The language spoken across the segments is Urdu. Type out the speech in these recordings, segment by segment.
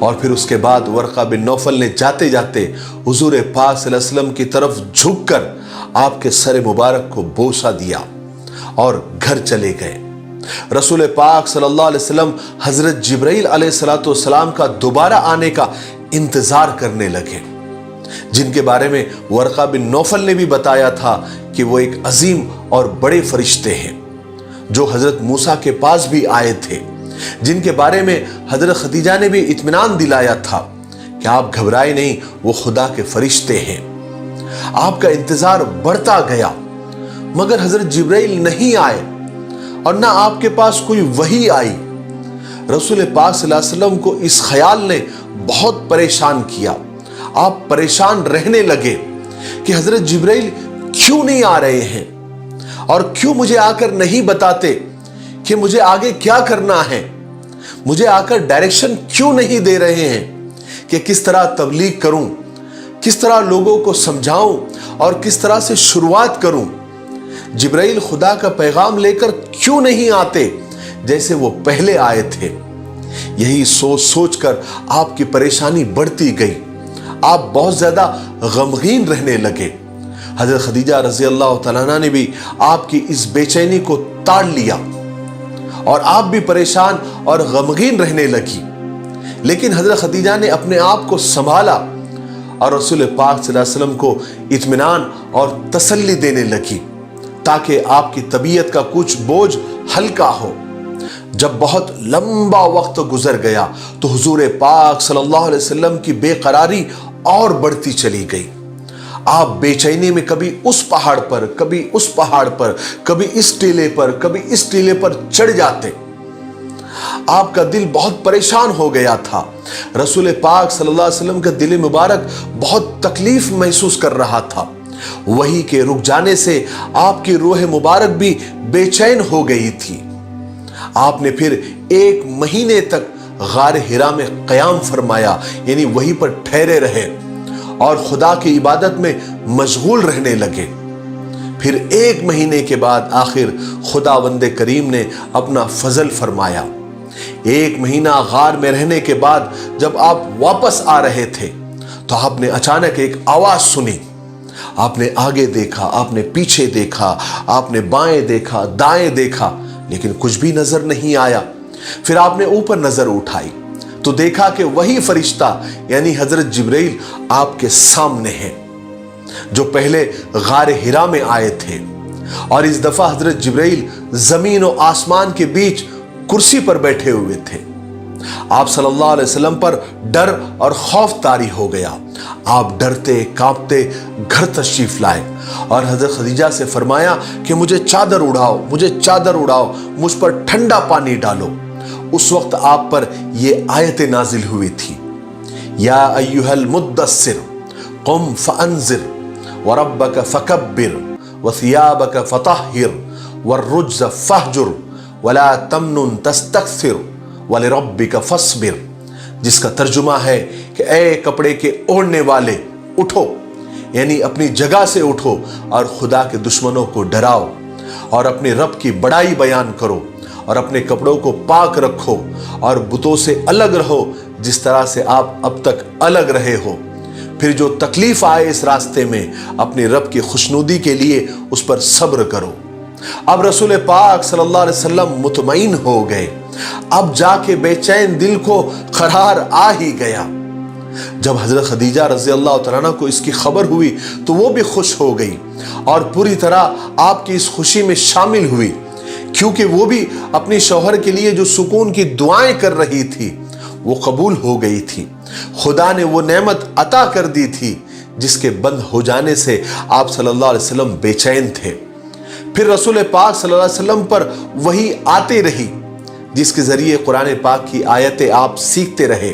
اور پھر اس کے بعد ورقہ بن نوفل نے جاتے جاتے حضور پاک صلی اللہ علیہ وسلم کی طرف جھک کر آپ کے سر مبارک کو بوسہ دیا اور گھر چلے گئے۔ رسول پاک صلی اللہ علیہ وسلم حضرت جبرائیل علیہ السلام کا دوبارہ آنے کا انتظار کرنے لگے، جن کے بارے میں ورقہ بن نوفل نے بھی بتایا تھا کہ وہ ایک عظیم اور بڑے فرشتے ہیں جو حضرت موسیٰ کے پاس بھی آئے تھے، جن کے بارے میں حضرت خدیجہ نے بھی اطمینان دلایا تھا کہ آپ گھبرائے نہیں، وہ خدا کے فرشتے ہیں۔ آپ کا انتظار بڑھتا گیا مگر حضرت جبرائیل نہیں آئے اور نہ آپ کے پاس کوئی وحی آئی۔ رسول پاک صلی اللہ علیہ وسلم کو اس خیال نے بہت پریشان کیا۔ آپ پریشان رہنے لگے کہ حضرت جبرائیل کیوں نہیں آ رہے ہیں اور کیوں مجھے آ کر نہیں بتاتے کہ مجھے آگے کیا کرنا ہے، مجھے آ کر ڈائریکشن کیوں نہیں دے رہے ہیں کہ کس طرح تبلیغ کروں، کس طرح لوگوں کو سمجھاؤں اور کس طرح سے شروعات کروں۔ جبرائیل خدا کا پیغام لے کر کیوں نہیں آتے جیسے وہ پہلے آئے تھے؟ یہی سوچ سوچ کر آپ کی پریشانی بڑھتی گئی، آپ بہت زیادہ غمگین رہنے لگے۔ حضرت خدیجہ رضی اللہ تعالیٰ عنہ نے بھی آپ کی اس بے چینی کو تاڑ لیا اور آپ بھی پریشان اور غمگین رہنے لگی، لیکن حضرت خدیجہ نے اپنے آپ کو سنبھالا اور رسول پاک صلی اللہ علیہ وسلم کو اطمینان اور تسلی دینے لگی تاکہ آپ کی طبیعت کا کچھ بوجھ ہلکا ہو۔ جب بہت لمبا وقت گزر گیا تو حضور پاک صلی اللہ علیہ وسلم کی بے قراری اور بڑھتی چلی گئی۔ آپ بے چینی میں کبھی اس پہاڑ پر، کبھی اس پہاڑ پر، کبھی اس ٹیلے پر، کبھی اس ٹیلے پر چڑھ جاتے۔ آپ کا دل بہت پریشان ہو گیا تھا۔ رسول پاک صلی اللہ علیہ وسلم کا دل مبارک بہت تکلیف محسوس کر رہا تھا۔ وحی کے رک جانے سے آپ کی روح مبارک بھی بے چین ہو گئی تھی۔ آپ نے پھر 1 مہینے تک غار حرا میں قیام فرمایا، یعنی وہیں پر ٹھہرے رہے اور خدا کی عبادت میں مشغول رہنے لگے۔ پھر 1 مہینے کے بعد آخر خداوند کریم نے اپنا فضل فرمایا۔ 1 مہینہ غار میں رہنے کے بعد جب آپ واپس آ رہے تھے تو آپ نے اچانک ایک آواز سنی۔ آپ نے آگے دیکھا، آپ نے پیچھے دیکھا، آپ نے بائیں دیکھا، دائیں دیکھا، لیکن کچھ بھی نظر نہیں آیا۔ پھر آپ نے اوپر نظر اٹھائی تو دیکھا کہ وہی فرشتہ یعنی حضرت جبرائیل آپ کے سامنے ہیں جو پہلے غار حرا میں آئے تھے، اور اس دفعہ حضرت جبرائیل زمین و آسمان کے بیچ کرسی پر بیٹھے ہوئے تھے۔ آپ صلی اللہ علیہ وسلم پر ڈر اور خوف طاری ہو گیا۔ آپ ڈرتے کانپتے گھر تشریف لائے اور حضرت خدیجہ سے فرمایا کہ مجھے چادر اڑاؤ، مجھے چادر اڑاؤ، مجھ پر ٹھنڈا پانی ڈالو۔ اس وقت آپ پر یہ آیت نازل ہوئی تھی، یا ایھا المدثر قم فانذر وربک فکبر وثیابک فطہر والرجز فہجر ولا تمنن تستکثر وَلِرَبِّكَ فَاصْبِرْ، جس کا ترجمہ ہے کہ اے کپڑے کے اوڑھنے والے اٹھو، یعنی اپنی جگہ سے اٹھو اور خدا کے دشمنوں کو ڈراؤ اور اپنے رب کی بڑائی بیان کرو اور اپنے کپڑوں کو پاک رکھو اور بتوں سے الگ رہو جس طرح سے آپ اب تک الگ رہے ہو۔ پھر جو تکلیف آئے اس راستے میں اپنے رب کی خوشنودی کے لیے اس پر صبر کرو۔ اب رسول پاک صلی اللہ علیہ وسلم مطمئن ہو گئے۔ اب جا کے بے چین دل کو قرار آ ہی گیا۔ جب حضرت خدیجہ رضی اللہ تعالیٰ عنہ کو اس کی خبر ہوئی تو وہ بھی خوش ہو گئی اور پوری طرح آپ کی اس خوشی میں شامل ہوئی، کیونکہ وہ بھی اپنے شوہر کے لیے جو سکون کی دعائیں کر رہی تھی وہ قبول ہو گئی تھی۔ خدا نے وہ نعمت عطا کر دی تھی جس کے بند ہو جانے سے آپ صلی اللہ علیہ وسلم بے چین تھے۔ پھر رسول پاک صلی اللہ علیہ وسلم پر وحی آتے رہی جس کے ذریعے قرآن پاک کی آیتیں آپ سیکھتے رہے،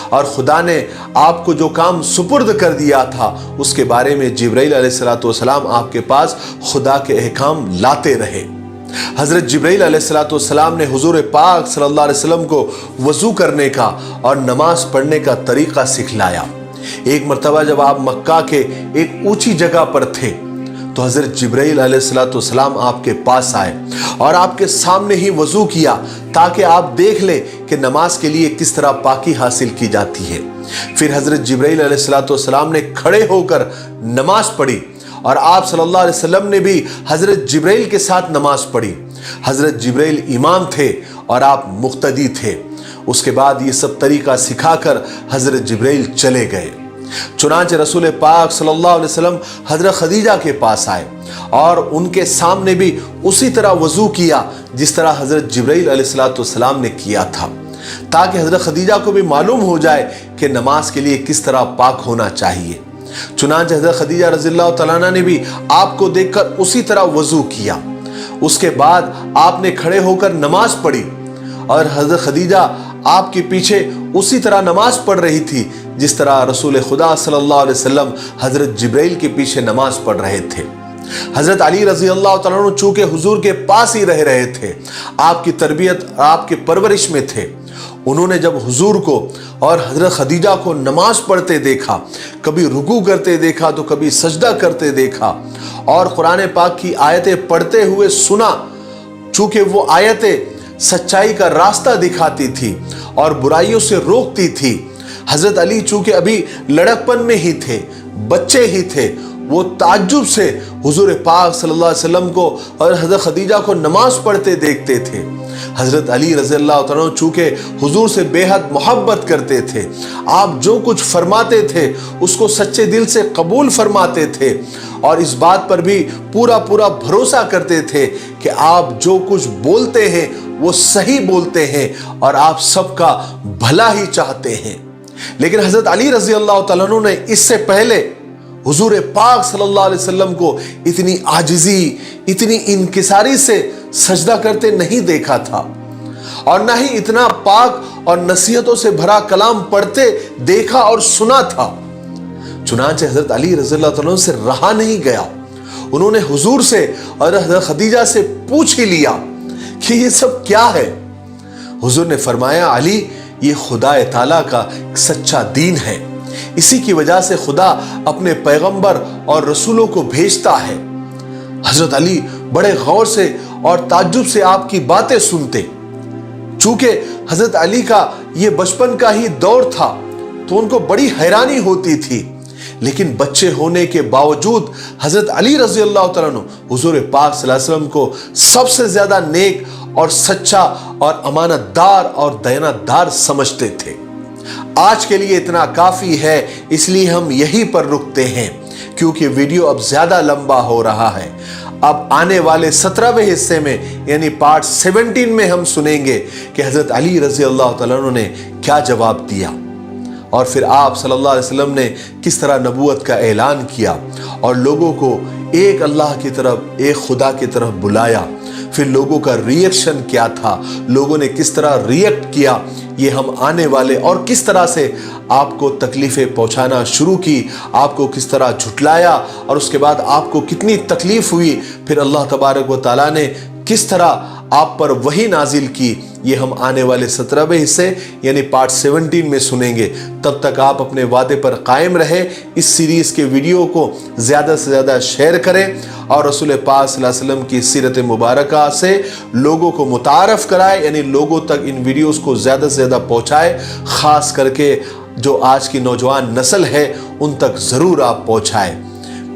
اور خدا نے آپ کو جو کام سپرد کر دیا تھا اس کے بارے میں جبرائیل علیہ السلام آپ کے پاس خدا کے احکام لاتے رہے۔ حضرت جبرائیل علیہ السلام نے حضور پاک صلی اللہ علیہ وسلم کو وضو کرنے کا اور نماز پڑھنے کا طریقہ سکھلایا۔ ایک مرتبہ جب آپ مکہ کے ایک اونچی جگہ پر تھے تو حضرت جبرائیل علیہ السلام آپ کے پاس آئے اور آپ کے سامنے ہی وضو کیا تاکہ آپ دیکھ لیں کہ نماز کے لیے کس طرح پاکی حاصل کی جاتی ہے۔ پھر حضرت جبرائیل علیہ السلام نے کھڑے ہو کر نماز پڑھی اور آپ صلی اللہ علیہ وسلم نے بھی حضرت جبرائیل کے ساتھ نماز پڑھی۔ حضرت جبرائیل امام تھے اور آپ مقتدی تھے۔ اس کے بعد یہ سب طریقہ سکھا کر حضرت جبرائیل چلے گئے۔ چنانچہ رسول پاک صلی اللہ علیہ وسلم حضرت خدیجہ کے پاس آئے اور ان کے سامنے بھی اسی طرح وضو کیا جس طرح حضرت جبرائیل علیہ السلام نے کیا تھا، تاکہ حضرت خدیجہ کو بھی معلوم ہو جائے کہ نماز کے لیے کس طرح پاک ہونا چاہیے۔ چنانچہ حضرت خدیجہ رضی اللہ تعالیٰ عنہ نے بھی آپ کو دیکھ کر اسی طرح وضو کیا۔ اس کے بعد آپ نے کھڑے ہو کر نماز پڑھی اور حضرت خدیجہ آپ کے پیچھے اسی طرح نماز پڑھ رہی تھی جس طرح رسول خدا صلی اللہ علیہ وسلم حضرت جبرائیل کے پیچھے نماز پڑھ رہے تھے۔ حضرت علی رضی اللہ تعالیٰ عنہ چونکہ حضور کے پاس ہی رہے تھے، آپ کی تربیت آپ کے پرورش میں تھے، انہوں نے جب حضور کو اور حضرت خدیجہ کو نماز پڑھتے دیکھا، کبھی رکوع کرتے دیکھا تو کبھی سجدہ کرتے دیکھا اور قرآن پاک کی آیتیں پڑھتے ہوئے سنا، چونکہ وہ آیتیں سچائی کا راستہ دکھاتی تھی اور برائیوں سے روکتی تھی۔ حضرت علی چونکہ ابھی لڑکپن میں ہی تھے، بچے ہی تھے، وہ تعجب سے حضور پاک صلی اللہ علیہ وسلم کو اور حضرت خدیجہ کو نماز پڑھتے دیکھتے تھے۔ حضرت علی رضی اللہ تعالیٰ عنہ چونکہ حضور سے بے حد محبت کرتے تھے، آپ جو کچھ فرماتے تھے اس کو سچے دل سے قبول فرماتے تھے اور اس بات پر بھی پورا بھروسہ کرتے تھے کہ آپ جو کچھ بولتے ہیں وہ صحیح بولتے ہیں اور آپ سب کا بھلا ہی چاہتے ہیں۔ لیکن حضرت علی رضی اللہ تعالیٰ عنہ نے اس سے پہلے حضور پاک صلی اللہ علیہ وسلم کو اتنی عاجزی، اتنی انکساری سے سجدہ کرتے نہیں دیکھا تھا اور نہ ہی اتنا پاک اور نصیحتوں سے بھرا کلام پڑھتے دیکھا اور سنا تھا۔ چنانچہ حضرت علی رضی اللہ تعالیٰ عنہ سے رہا نہیں گیا، انہوں نے حضور سے اور حضرت خدیجہ سے پوچھ ہی لیا کہ یہ سب کیا ہے۔ حضور نے فرمایا، علی یہ خدا تعالیٰ کا سچا دین ہے، اسی کی وجہ سے خدا اپنے پیغمبر اور رسولوں کو بھیجتا ہے۔ حضرت علی بڑے غور سے اور تعجب سے آپ کی باتیں سنتے، چونکہ حضرت علی کا یہ بچپن کا ہی دور تھا تو ان کو بڑی حیرانی ہوتی تھی، لیکن بچے ہونے کے باوجود حضرت علی رضی اللہ تعالیٰ عنہ حضور پاک صلی اللہ علیہ وسلم کو سب سے زیادہ نیک اور سچا اور امانت دار اور دیانت دار سمجھتے تھے۔ آج کے لیے اتنا کافی ہے، اس لیے ہم یہیں پر رکتے ہیں کیونکہ ویڈیو اب زیادہ لمبا ہو رہا ہے۔ اب آنے والے 17ویں حصے میں یعنی پارٹ 17 میں ہم سنیں گے کہ حضرت علی رضی اللہ تعالیٰ عنہ نے کیا جواب دیا اور پھر آپ صلی اللہ علیہ وسلم نے کس طرح نبوت کا اعلان کیا اور لوگوں کو ایک اللہ کی طرف، ایک خدا کی طرف بلایا۔ پھر لوگوں کا ریئیکشن کیا تھا، لوگوں نے کس طرح ریئیکٹ کیا، یہ ہم آنے والے، اور کس طرح سے آپ کو تکلیفیں پہنچانا شروع کی، آپ کو کس طرح جھٹلایا اور اس کے بعد آپ کو کتنی تکلیف ہوئی، پھر اللہ تبارک و تعالیٰ نے کس طرح آپ پر وحی نازل کی، یہ ہم آنے والے 17ویں حصے یعنی پارٹ 17 میں سنیں گے۔ تب تک آپ اپنے وعدے پر قائم رہے، اس سیریز کے ویڈیو کو زیادہ سے زیادہ شیئر کریں اور رسول پاک صلی اللہ علیہ وسلم کی سیرت مبارکہ سے لوگوں کو متعارف کرائے، یعنی لوگوں تک ان ویڈیوز کو زیادہ سے زیادہ پہنچائے، خاص کر کے جو آج کی نوجوان نسل ہے ان تک ضرور آپ پہنچائیں۔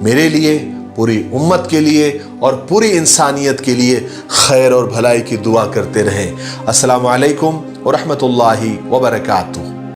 میرے لیے، پوری امت کے لیے اور پوری انسانیت کے لیے خیر اور بھلائی کی دعا کرتے رہیں۔ السلام علیکم ورحمۃ اللہ وبرکاتہ۔